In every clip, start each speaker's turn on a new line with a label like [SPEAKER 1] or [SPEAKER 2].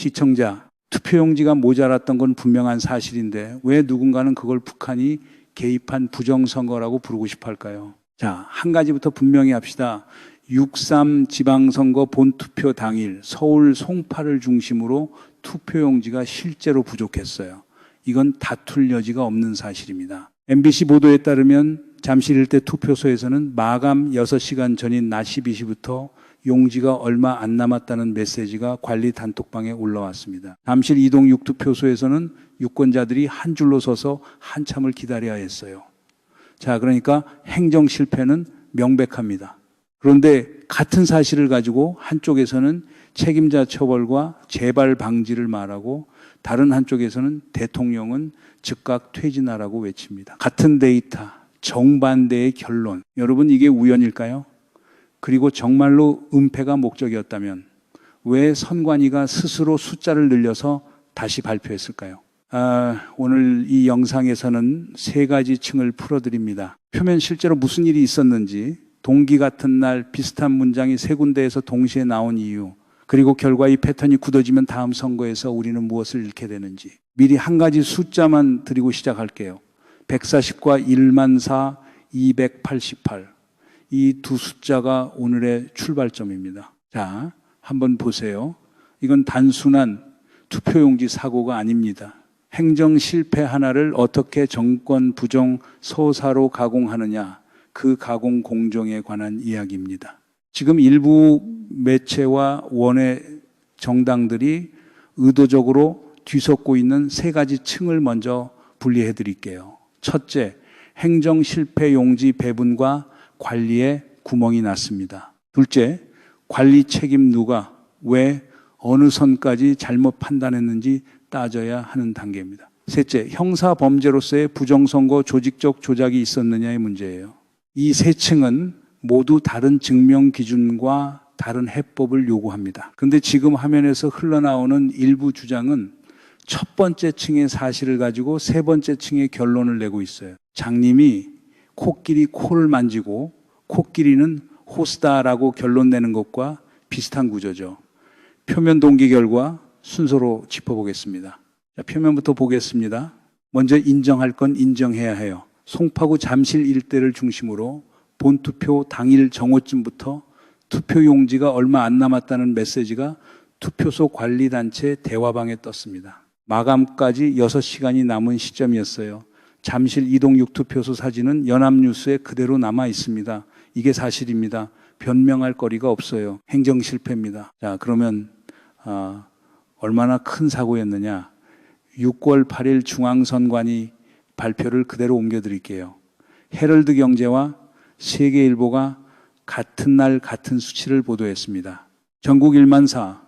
[SPEAKER 1] 시청자, 투표용지가 모자랐던 건 분명한 사실인데 왜 누군가는 그걸 북한이 개입한 부정선거라고 부르고 싶어 할까요? 자, 한 가지부터 분명히 합시다. 6.3 지방선거 본투표 당일 서울 송파를 중심으로 투표용지가 실제로 부족했어요. 이건 다툴 여지가 없는 사실입니다. MBC 보도에 따르면 잠실 일대 투표소에서는 마감 6시간 전인 낮 12시부터 용지가 얼마 안 남았다는 메시지가 관리 단톡방에 올라왔습니다. 잠실 이동 6투표소에서는 유권자들이 한 줄로 서서 한참을 기다려야 했어요. 자, 그러니까 행정 실패는 명백합니다. 그런데 같은 사실을 가지고 한쪽에서는 책임자 처벌과 재발 방지를 말하고 다른 한쪽에서는 대통령은 즉각 퇴진하라고 외칩니다. 같은 데이터, 정반대의 결론. 여러분, 이게 우연일까요? 그리고 정말로 은폐가 목적이었다면 왜 선관위가 스스로 숫자를 늘려서 다시 발표했을까요? 오늘 이 영상에서는 세 가지 층을 풀어드립니다. 표면 실제로 무슨 일이 있었는지, 동기 같은 날 비슷한 문장이 세 군데에서 동시에 나온 이유, 그리고 결과 이 패턴이 굳어지면 다음 선거에서 우리는 무엇을 잃게 되는지. 미리 한 가지 숫자만 드리고 시작할게요. 140과 1만4, 288. 이 두 숫자가 오늘의 출발점입니다. 자, 한번 보세요. 이건 단순한 투표용지 사고가 아닙니다. 행정 실패 하나를 어떻게 정권 부정 서사로 가공하느냐, 그 가공 공정에 관한 이야기입니다. 지금 일부 매체와 원외 정당들이 의도적으로 뒤섞고 있는 세 가지 층을 먼저 분리해 드릴게요. 첫째, 행정 실패 용지 배분과 관리에 구멍이 났습니다. 둘째, 관리 책임 누가, 왜, 어느 선까지 잘못 판단했는지 따져야 하는 단계입니다. 셋째, 형사 범죄로서의 부정선거 조직적 조작이 있었느냐의 문제예요. 이 세 층은 모두 다른 증명 기준과 다른 해법을 요구합니다. 그런데 지금 화면에서 흘러나오는 일부 주장은 첫 번째 층의 사실을 가지고 세 번째 층의 결론을 내고 있어요. 장님이 코끼리 코를 만지고 코끼리는 호스다라고 결론 내는 것과 비슷한 구조죠. 표면 동기 결과 순서로 짚어보겠습니다. 자, 표면부터 보겠습니다. 먼저 인정할 건 인정해야 해요. 송파구 잠실 일대를 중심으로 본투표 당일 정오쯤부터 투표용지가 얼마 안 남았다는 메시지가 투표소 관리단체 대화방에 떴습니다. 마감까지 6시간이 남은 시점이었어요. 잠실 이동 6투표소 사진은 연합뉴스에 그대로 남아 있습니다. 이게 사실입니다. 변명할 거리가 없어요. 행정 실패입니다. 자, 그러면 얼마나 큰 사고였느냐. 6월 8일 중앙선관위 발표를 그대로 옮겨드릴게요. 헤럴드 경제와 세계일보가 같은 날 같은 수치를 보도했습니다. 전국 1만4,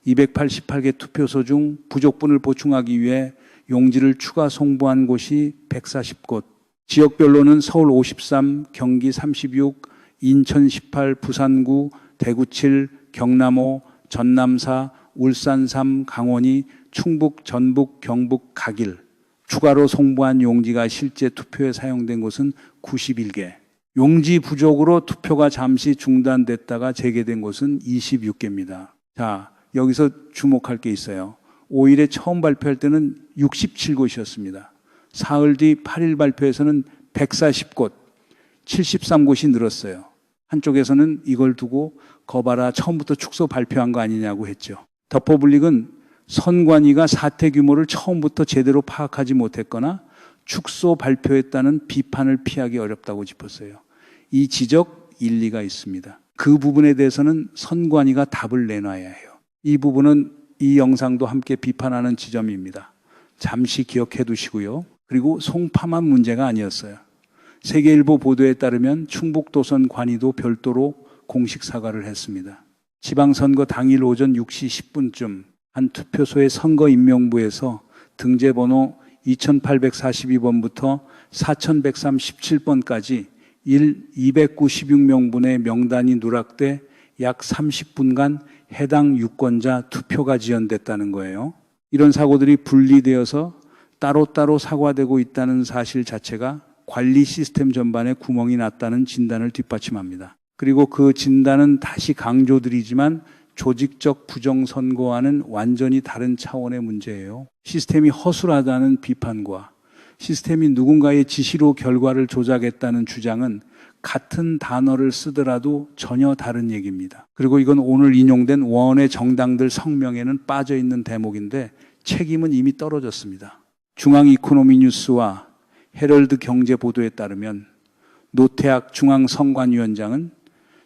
[SPEAKER 1] 288개 투표소 중 부족분을 보충하기 위해 용지를 추가 송부한 곳이 140곳. 지역별로는 서울 53, 경기 36, 인천 18, 부산 9, 대구 7, 경남 5, 전남 4, 울산 3, 강원이, 충북, 전북, 경북, 각일. 추가로 송부한 용지가 실제 투표에 사용된 곳은 91개. 용지 부족으로 투표가 잠시 중단됐다가 재개된 곳은 26개입니다. 자, 여기서 주목할 게 있어요. 5일에 처음 발표할 때는 67곳이었습니다. 사흘 뒤 8일 발표에서는 140곳, 73곳이 늘었어요. 한쪽에서는 이걸 두고 거봐라 처음부터 축소 발표한 거 아니냐고 했죠. 더퍼블릭은 선관위가 사태 규모를 처음부터 제대로 파악하지 못했거나 축소 발표했다는 비판을 피하기 어렵다고 짚었어요. 이 지적 일리가 있습니다. 그 부분에 대해서는 선관위가 답을 내놔야 해요. 이 부분은 이 영상도 함께 비판하는 지점입니다. 잠시 기억해 두시고요. 그리고 송파만 문제가 아니었어요. 세계일보 보도에 따르면 충북도선 관이도 별도로 공식 사과를 했습니다. 지방선거 당일 오전 6시 10분쯤 한 투표소의 선거임명부에서 등재번호 2842번부터 4137번까지 296명분의 명단이 누락돼 약 30분간 해당 유권자 투표가 지연됐다는 거예요. 이런 사고들이 분리되어서 따로따로 사과되고 있다는 사실 자체가 관리 시스템 전반에 구멍이 났다는 진단을 뒷받침합니다. 그리고 그 진단은 다시 강조드리지만 조직적 부정선거와는 완전히 다른 차원의 문제예요. 시스템이 허술하다는 비판과 시스템이 누군가의 지시로 결과를 조작했다는 주장은 같은 단어를 쓰더라도 전혀 다른 얘기입니다. 그리고 이건 오늘 인용된 원의 정당들 성명에는 빠져 있는 대목인데 책임은 이미 떨어졌습니다. 중앙이코노미뉴스와 헤럴드 경제 보도에 따르면 노태악 중앙선관위원장은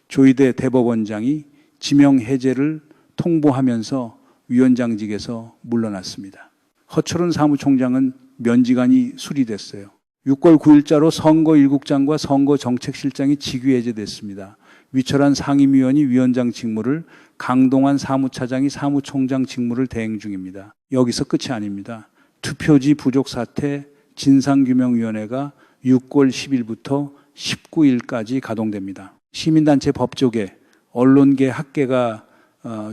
[SPEAKER 1] 조희대 대법원장이 지명 해제를 통보하면서 위원장직에서 물러났습니다. 허철은 사무총장은 면직안이 수리됐어요. 6월 9일자로 선거일국장과 선거정책실장이 직위해제됐습니다. 위철한 상임위원이 위원장 직무를, 강동환 사무차장이 사무총장 직무를 대행 중입니다. 여기서 끝이 아닙니다. 투표지 부족 사태 진상규명위원회가 6월 10일부터 19일까지 가동됩니다. 시민단체 법조계, 언론계, 학계가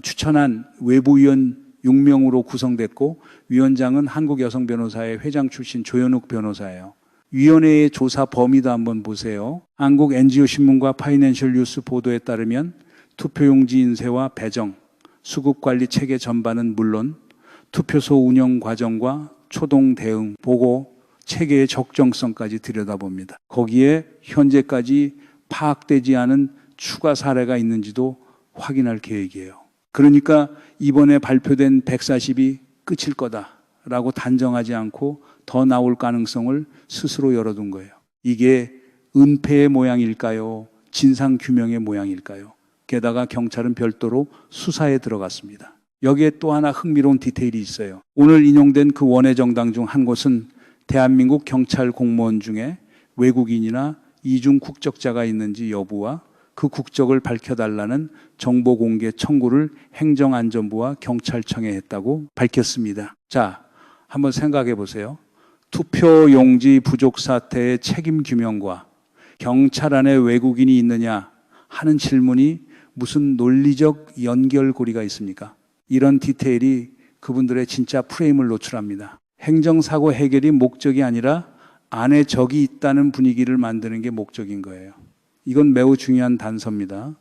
[SPEAKER 1] 추천한 외부위원 6명으로 구성됐고 위원장은 한국여성변호사회 회장 출신 조현욱 변호사예요. 위원회의 조사 범위도 한번 보세요. 한국 NGO 신문과 파이낸셜 뉴스 보도에 따르면 투표용지 인쇄와 배정, 수급관리 체계 전반은 물론 투표소 운영 과정과 초동 대응, 보고, 체계의 적정성까지 들여다봅니다. 거기에 현재까지 파악되지 않은 추가 사례가 있는지도 확인할 계획이에요. 그러니까 이번에 발표된 140이 끝일 거다라고 단정하지 않고 더 나올 가능성을 스스로 열어둔 거예요. 이게 은폐의 모양일까요? 진상규명의 모양일까요? 게다가 경찰은 별도로 수사에 들어갔습니다. 여기에 또 하나 흥미로운 디테일이 있어요. 오늘 인용된 그 원외 정당 중 한 곳은 대한민국 경찰 공무원 중에 외국인이나 이중 국적자가 있는지 여부와 그 국적을 밝혀달라는 정보 공개 청구를 행정안전부와 경찰청에 했다고 밝혔습니다. 자, 한번 생각해 보세요. 투표용지 부족 사태의 책임 규명과 경찰 안에 외국인이 있느냐 하는 질문이 무슨 논리적 연결고리가 있습니까? 이런 디테일이 그분들의 진짜 프레임을 노출합니다. 행정사고 해결이 목적이 아니라 안에 적이 있다는 분위기를 만드는 게 목적인 거예요. 이건 매우 중요한 단서입니다.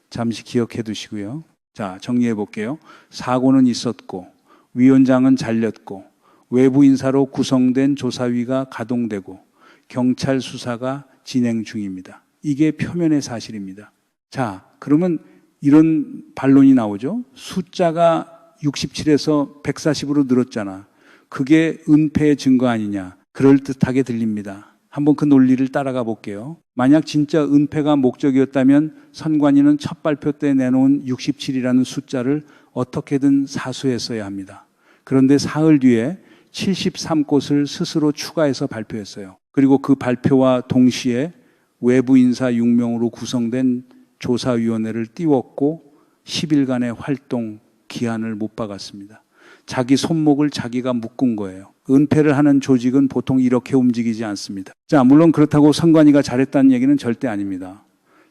[SPEAKER 1] 잠시 기억해 두시고요. 자, 정리해 볼게요. 사고는 있었고 위원장은 잘렸고 외부 인사로 구성된 조사위가 가동되고 경찰 수사가 진행 중입니다. 이게 표면의 사실입니다. 자, 그러면 이런 반론이 나오죠. 숫자가 67에서 140으로 늘었잖아. 그게 은폐의 증거 아니냐. 그럴듯하게 들립니다. 한번 그 논리를 따라가 볼게요. 만약 진짜 은폐가 목적이었다면 선관위는 첫 발표 때 내놓은 67이라는 숫자를 어떻게든 사수했어야 합니다. 그런데 사흘 뒤에 73곳을 스스로 추가해서 발표했어요. 그리고 그 발표와 동시에 외부 인사 6명으로 구성된 조사위원회를 띄웠고 10일간의 활동 기한을 못 박았습니다. 자기 손목을 자기가 묶은 거예요. 은폐를 하는 조직은 보통 이렇게 움직이지 않습니다. 자, 물론 그렇다고 선관위가 잘했다는 얘기는 절대 아닙니다.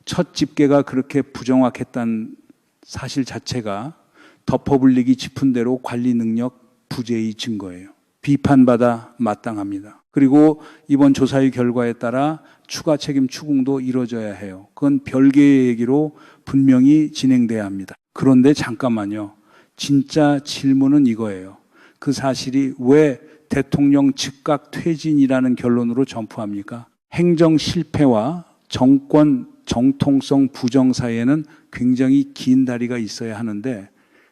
[SPEAKER 1] 첫 집계가 그렇게 부정확했다는 사실 자체가 덮어불리기 짚은 대로 관리 능력 부재의 증거예요. 비판받아 마땅합니다. 그리고 이번 조사의 결과에 따라 추가 책임 추궁도 이루어져야 해요. 그건 별개의 얘기로 분명히 진행돼야 합니다. 그런데 잠깐만요. 진짜 질문은 이거예요. 그 사실이 왜 대통령 즉각 퇴진이라는 결론으로 전푸합니까? 행정 실패와 정권 정통성 부정 사이에는 굉장히 긴 다리가 있어야 하는데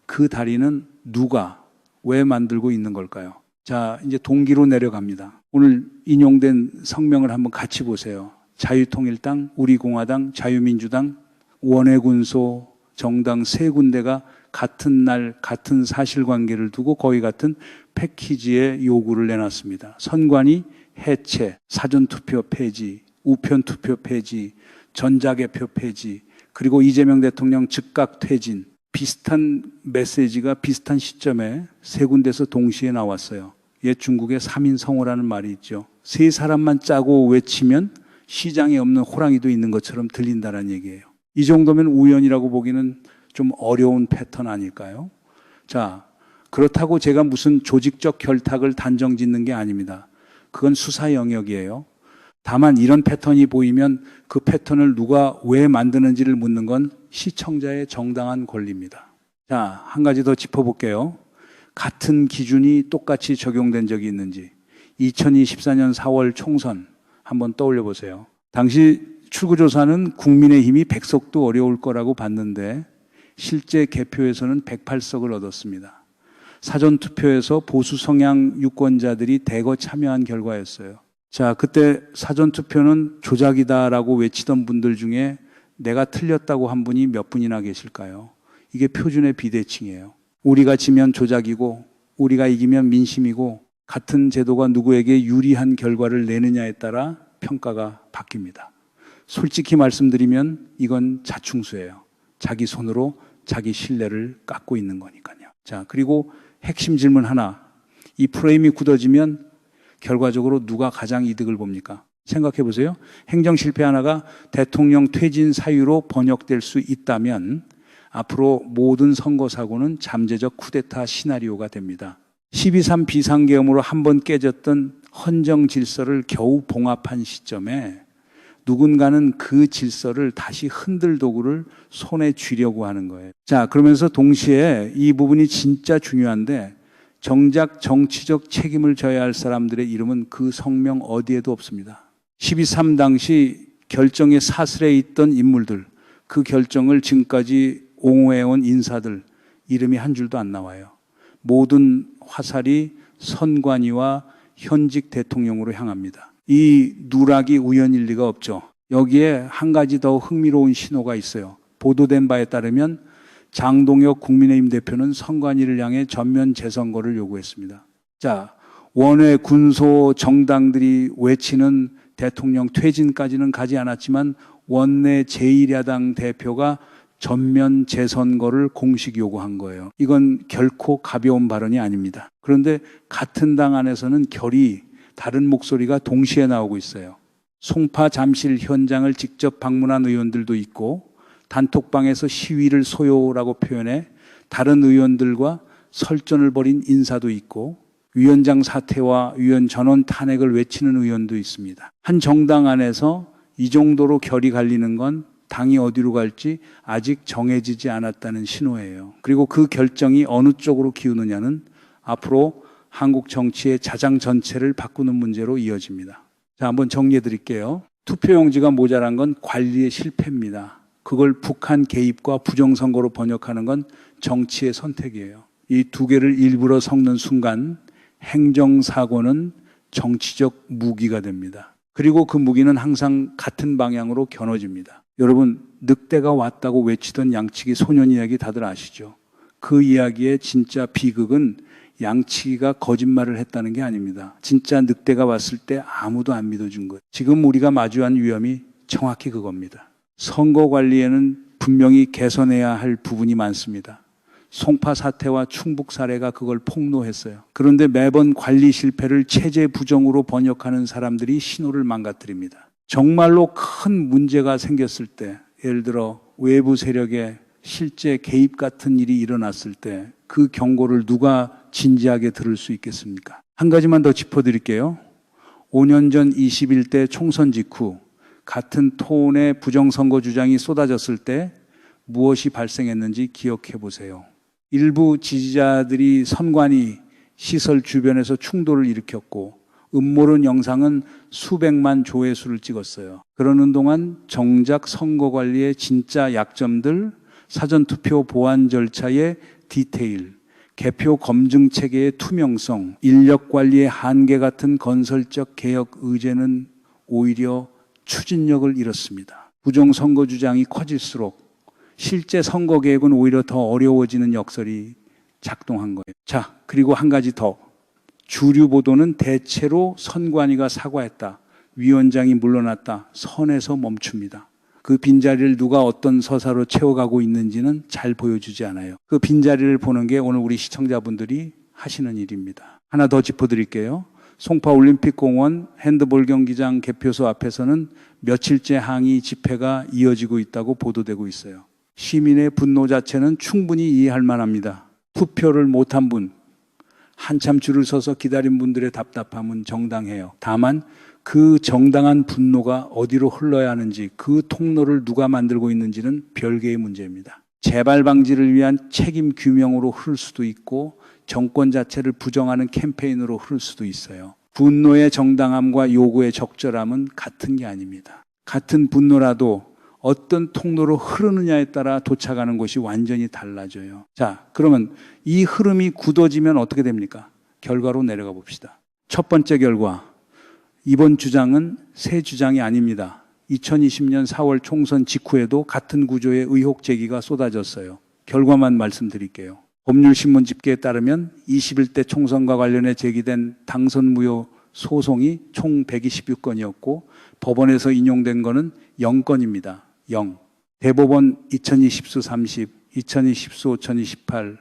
[SPEAKER 1] 그 다리는 누가 왜 만들고 있는 걸까요? 자, 이제 동기로 내려갑니다. 오늘 인용된 성명을 한번 같이 보세요. 자유통일당, 우리공화당, 자유민주당, 원외군소 정당 세 군데가 같은 날 같은 사실관계를 두고 거의 같은 패키지의 요구를 내놨습니다. 선관위 해체, 사전투표 폐지, 우편투표 폐지, 전자개표 폐지, 그리고 이재명 대통령 즉각 퇴진. 비슷한 메시지가 비슷한 시점에 세 군데서 동시에 나왔어요. 옛 중국의 3인 성호라는 말이 있죠. 세 사람만 짜고 외치면 시장에 없는 호랑이도 있는 것처럼 들린다는 얘기예요. 이 정도면 우연이라고 보기는 좀 어려운 패턴 아닐까요? 자, 그렇다고 제가 무슨 조직적 결탁을 단정 짓는 게 아닙니다. 그건 수사 영역이에요. 다만 이런 패턴이 보이면 그 패턴을 누가 왜 만드는지를 묻는 건 시청자의 정당한 권리입니다. 자, 한 가지 더 짚어볼게요. 같은 기준이 똑같이 적용된 적이 있는지. 2024년 4월 총선 한번 떠올려 보세요. 당시 출구조사는 국민의힘이 100석도 어려울 거라고 봤는데 실제 개표에서는 108석을 얻었습니다. 사전투표에서 보수 성향 유권자들이 대거 참여한 결과였어요. 자, 그때 사전투표는 조작이다라고 외치던 분들 중에 내가 틀렸다고 한 분이 몇 분이나 계실까요? 이게 표준의 비대칭이에요. 우리가 지면 조작이고 우리가 이기면 민심이고 같은 제도가 누구에게 유리한 결과를 내느냐에 따라 평가가 바뀝니다. 솔직히 말씀드리면 이건 자충수예요. 자기 손으로 자기 신뢰를 깎고 있는 거니까요. 자, 그리고 핵심 질문 하나. 이 프레임이 굳어지면 결과적으로 누가 가장 이득을 봅니까? 생각해 보세요. 행정 실패 하나가 대통령 퇴진 사유로 번역될 수 있다면 앞으로 모든 선거 사고는 잠재적 쿠데타 시나리오가 됩니다. 12.3 비상계엄으로 한번 깨졌던 헌정 질서를 겨우 봉합한 시점에 누군가는 그 질서를 다시 흔들 도구를 손에 쥐려고 하는 거예요. 자, 그러면서 동시에 이 부분이 진짜 중요한데 정작 정치적 책임을 져야 할 사람들의 이름은 그 성명 어디에도 없습니다. 12.3 당시 결정의 사슬에 있던 인물들, 그 결정을 지금까지 옹호해온 인사들 이름이 한 줄도 안 나와요. 모든 화살이 선관위와 현직 대통령으로 향합니다. 이 누락이 우연일 리가 없죠. 여기에 한 가지 더 흥미로운 신호가 있어요. 보도된 바에 따르면 장동혁 국민의힘 대표는 선관위를 향해 전면 재선거를 요구했습니다. 자, 원외 군소 정당들이 외치는 대통령 퇴진까지는 가지 않았지만 원내 제1야당 대표가 전면 재선거를 공식 요구한 거예요. 이건 결코 가벼운 발언이 아닙니다. 그런데 같은 당 안에서는 결이 다른 목소리가 동시에 나오고 있어요. 송파 잠실 현장을 직접 방문한 의원들도 있고 단톡방에서 시위를 소요라고 표현해 다른 의원들과 설전을 벌인 인사도 있고 위원장 사퇴와 위원 전원 탄핵을 외치는 의원도 있습니다. 한 정당 안에서 이 정도로 결이 갈리는 건 당이 어디로 갈지 아직 정해지지 않았다는 신호예요. 그리고 그 결정이 어느 쪽으로 기우느냐는 앞으로 한국 정치의 자장 전체를 바꾸는 문제로 이어집니다. 자, 한번 정리해 드릴게요. 투표용지가 모자란 건 관리의 실패입니다. 그걸 북한 개입과 부정선거로 번역하는 건 정치의 선택이에요. 이 두 개를 일부러 섞는 순간 행정사고는 정치적 무기가 됩니다. 그리고 그 무기는 항상 같은 방향으로 겨눠집니다. 여러분, 늑대가 왔다고 외치던 양치기 소년 이야기 다들 아시죠? 그 이야기의 진짜 비극은 양치기가 거짓말을 했다는 게 아닙니다. 진짜 늑대가 왔을 때 아무도 안 믿어준 거예요. 지금 우리가 마주한 위험이 정확히 그겁니다. 선거 관리에는 분명히 개선해야 할 부분이 많습니다. 송파 사태와 충북 사례가 그걸 폭로했어요. 그런데 매번 관리 실패를 체제 부정으로 번역하는 사람들이 신호를 망가뜨립니다. 정말로 큰 문제가 생겼을 때, 예를 들어 외부 세력의 실제 개입 같은 일이 일어났을 때 그 경고를 누가 진지하게 들을 수 있겠습니까? 한 가지만 더 짚어드릴게요. 5년 전 21대 총선 직후 같은 톤의 부정선거 주장이 쏟아졌을 때 무엇이 발생했는지 기억해 보세요. 일부 지지자들이 선관위 시설 주변에서 충돌을 일으켰고 음모론 영상은 수백만 조회수를 찍었어요. 그러는 동안 정작 선거관리의 진짜 약점들, 사전투표 보안 절차의 디테일, 개표 검증 체계의 투명성, 인력관리의 한계 같은 건설적 개혁 의제는 오히려 추진력을 잃었습니다. 부정선거 주장이 커질수록 실제 선거 계획은 오히려 더 어려워지는 역설이 작동한 거예요. 자, 그리고 한 가지 더. 주류 보도는 대체로 선관위가 사과했다, 위원장이 물러났다, 선에서 멈춥니다. 그 빈자리를 누가 어떤 서사로 채워가고 있는지는 잘 보여주지 않아요. 그 빈자리를 보는 게 오늘 우리 시청자분들이 하시는 일입니다. 하나 더 짚어드릴게요. 송파 올림픽공원 핸드볼 경기장 개표소 앞에서는 며칠째 항의 집회가 이어지고 있다고 보도되고 있어요. 시민의 분노 자체는 충분히 이해할 만합니다. 투표를 못한 분, 한참 줄을 서서 기다린 분들의 답답함은 정당해요. 다만 그 정당한 분노가 어디로 흘러야 하는지, 그 통로를 누가 만들고 있는지는 별개의 문제입니다. 재발 방지를 위한 책임 규명으로 흐를 수도 있고 정권 자체를 부정하는 캠페인으로 흐를 수도 있어요. 분노의 정당함과 요구의 적절함은 같은 게 아닙니다. 같은 분노라도 어떤 통로로 흐르느냐에 따라 도착하는 곳이 완전히 달라져요. 자, 그러면 이 흐름이 굳어지면 어떻게 됩니까? 결과로 내려가 봅시다. 첫 번째 결과, 이번 주장은 새 주장이 아닙니다. 2020년 4월 총선 직후에도 같은 구조의 의혹 제기가 쏟아졌어요. 결과만 말씀드릴게요. 법률신문 집계에 따르면 21대 총선과 관련해 제기된 당선 무효 소송이 총 126건이었고 법원에서 인용된 거는 0건입니다. 0. 대법원 2020수 30, 2020수 5028,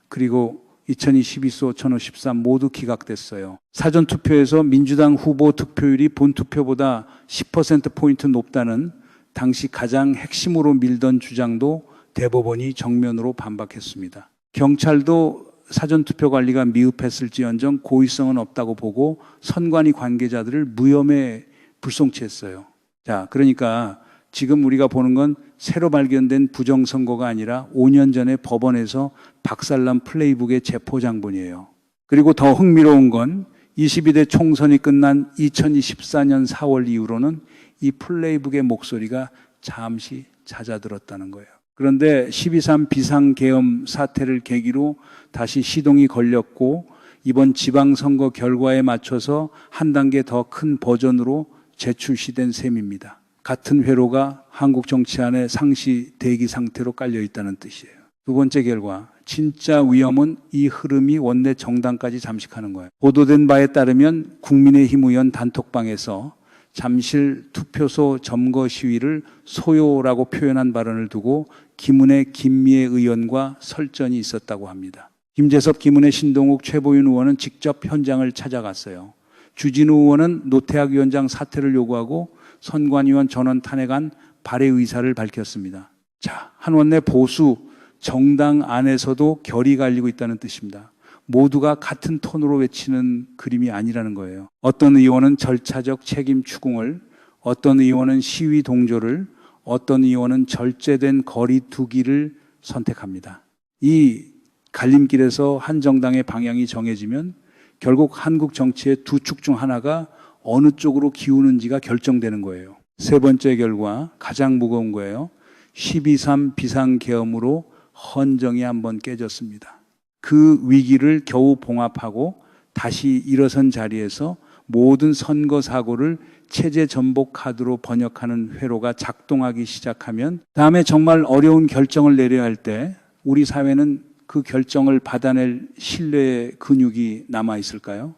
[SPEAKER 1] 그리고 2022수 5053 모두 기각됐어요. 사전투표에서 민주당 후보 득표율이 본투표보다 10%포인트 높다는 당시 가장 핵심으로 밀던 주장도 대법원이 정면으로 반박했습니다. 경찰도 사전투표 관리가 미흡했을지언정 고의성은 없다고 보고 선관위 관계자들을 무혐의 불송치했어요. 자, 그러니까 지금 우리가 보는 건 새로 발견된 부정선거가 아니라 5년 전에 법원에서 박살난 플레이북의 재포장본이에요. 그리고 더 흥미로운 건 22대 총선이 끝난 2024년 4월 이후로는 이 플레이북의 목소리가 잠시 잦아들었다는 거예요. 그런데 12.3 비상계엄 사태를 계기로 다시 시동이 걸렸고 이번 지방선거 결과에 맞춰서 한 단계 더 큰 버전으로 재출시된 셈입니다. 같은 회로가 한국 정치 안에 상시 대기 상태로 깔려 있다는 뜻이에요. 두 번째 결과, 진짜 위험은 이 흐름이 원내 정당까지 잠식하는 거예요. 보도된 바에 따르면 국민의힘 의원 단톡방에서 잠실 투표소 점거 시위를 소요라고 표현한 발언을 두고 김은혜, 김미애 의원과 설전이 있었다고 합니다. 김재섭, 김은혜, 신동욱, 최보윤 의원은 직접 현장을 찾아갔어요. 주진우 의원은 노태학 위원장 사퇴를 요구하고 선관위원 전원 탄핵안 발의 의사를 밝혔습니다. 자, 한원내 보수 정당 안에서도 결이 갈리고 있다는 뜻입니다. 모두가 같은 톤으로 외치는 그림이 아니라는 거예요. 어떤 의원은 절차적 책임 추궁을, 어떤 의원은 시위 동조를, 어떤 의원은 절제된 거리 두기를 선택합니다. 이 갈림길에서 한 정당의 방향이 정해지면 결국 한국 정치의 두 축 중 하나가 어느 쪽으로 기우는지가 결정되는 거예요. 세 번째 결과, 가장 무거운 거예요. 12.3 비상계엄으로 헌정이 한번 깨졌습니다. 그 위기를 겨우 봉합하고 다시 일어선 자리에서 모든 선거 사고를 체제 전복 카드로 번역하는 회로가 작동하기 시작하면 다음에 정말 어려운 결정을 내려야 할 때 우리 사회는 그 결정을 받아낼 신뢰의 근육이 남아 있을까요?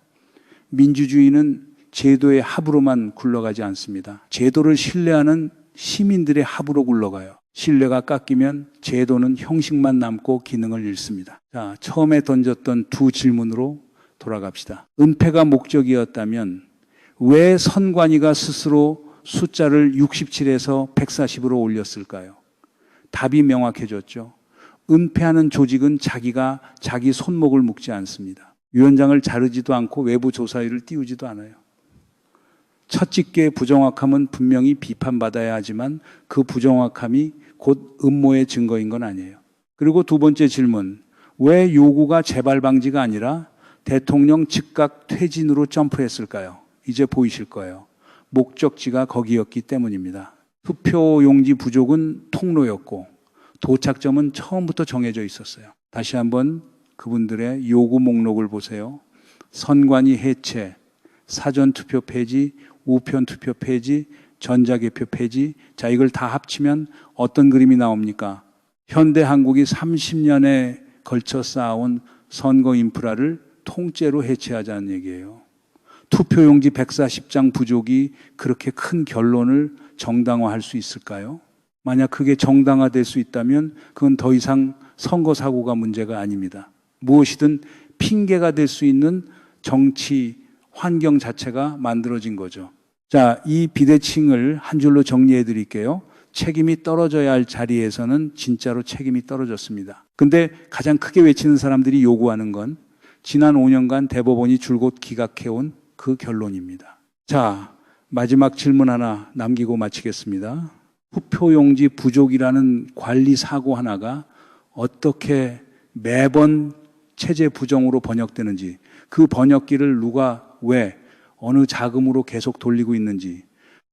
[SPEAKER 1] 민주주의는 제도의 합으로만 굴러가지 않습니다. 제도를 신뢰하는 시민들의 합으로 굴러가요. 신뢰가 깎이면 제도는 형식만 남고 기능을 잃습니다. 자, 처음에 던졌던 두 질문으로 돌아갑시다. 은폐가 목적이었다면 왜 선관위가 스스로 숫자를 67에서 140으로 올렸을까요? 답이 명확해졌죠. 은폐하는 조직은 자기가 자기 손목을 묶지 않습니다. 위원장을 자르지도 않고 외부 조사위를 띄우지도 않아요. 첫 집계의 부정확함은 분명히 비판받아야 하지만 그 부정확함이 곧 음모의 증거인 건 아니에요. 그리고 두 번째 질문, 왜 요구가 재발 방지가 아니라 대통령 즉각 퇴진으로 점프했을까요? 이제 보이실 거예요. 목적지가 거기였기 때문입니다. 투표용지 부족은 통로였고 도착점은 처음부터 정해져 있었어요. 다시 한번 그분들의 요구 목록을 보세요. 선관위 해체, 사전투표 폐지, 우편투표 폐지, 전자개표 폐지. 자, 이걸 다 합치면 어떤 그림이 나옵니까? 현대 한국이 30년에 걸쳐 쌓아온 선거 인프라를 통째로 해체하자는 얘기예요. 투표용지 140장 부족이 그렇게 큰 결론을 정당화할 수 있을까요? 만약 그게 정당화될 수 있다면 그건 더 이상 선거 사고가 문제가 아닙니다. 무엇이든 핑계가 될 수 있는 정치 환경 자체가 만들어진 거죠. 자, 이 비대칭을 한 줄로 정리해 드릴게요. 책임이 떨어져야 할 자리에서는 진짜로 책임이 떨어졌습니다. 근데 가장 크게 외치는 사람들이 요구하는 건 지난 5년간 대법원이 줄곧 기각해온 그 결론입니다. 자, 마지막 질문 하나 남기고 마치겠습니다. 투표용지 부족이라는 관리 사고 하나가 어떻게 매번 체제 부정으로 번역되는지, 그 번역기를 누가 왜 어느 자금으로 계속 돌리고 있는지,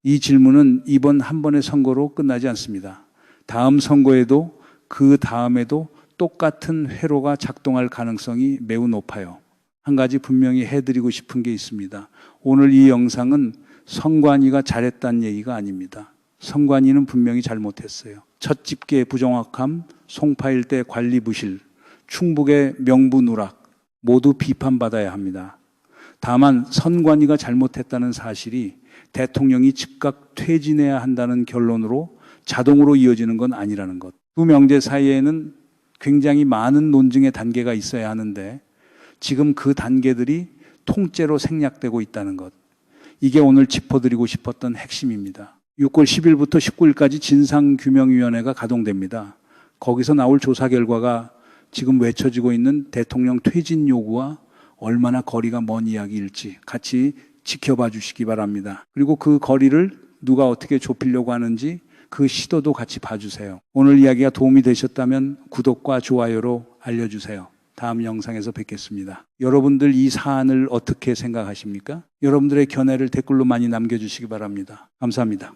[SPEAKER 1] 이 질문은 이번 한 번의 선거로 끝나지 않습니다. 다음 선거에도 그 다음에도 똑같은 회로가 작동할 가능성이 매우 높아요. 한 가지 분명히 해드리고 싶은 게 있습니다. 오늘 이 영상은 선관위가 잘했다는 얘기가 아닙니다. 선관위는 분명히 잘못했어요. 첫 집계 부정확함, 송파 일대 관리 부실, 충북의 명부 누락 모두 비판받아야 합니다. 다만 선관위가 잘못했다는 사실이 대통령이 즉각 퇴진해야 한다는 결론으로 자동으로 이어지는 건 아니라는 것. 두 명제 사이에는 굉장히 많은 논증의 단계가 있어야 하는데 지금 그 단계들이 통째로 생략되고 있다는 것. 이게 오늘 짚어드리고 싶었던 핵심입니다. 6월 10일부터 19일까지 진상규명위원회가 가동됩니다. 거기서 나올 조사 결과가 지금 외쳐지고 있는 대통령 퇴진 요구와 얼마나 거리가 먼 이야기일지 같이 지켜봐 주시기 바랍니다. 그리고 그 거리를 누가 어떻게 좁히려고 하는지 그 시도도 같이 봐주세요. 오늘 이야기가 도움이 되셨다면 구독과 좋아요로 알려주세요. 다음 영상에서 뵙겠습니다. 여러분들 이 사안을 어떻게 생각하십니까? 여러분들의 견해를 댓글로 많이 남겨주시기 바랍니다. 감사합니다.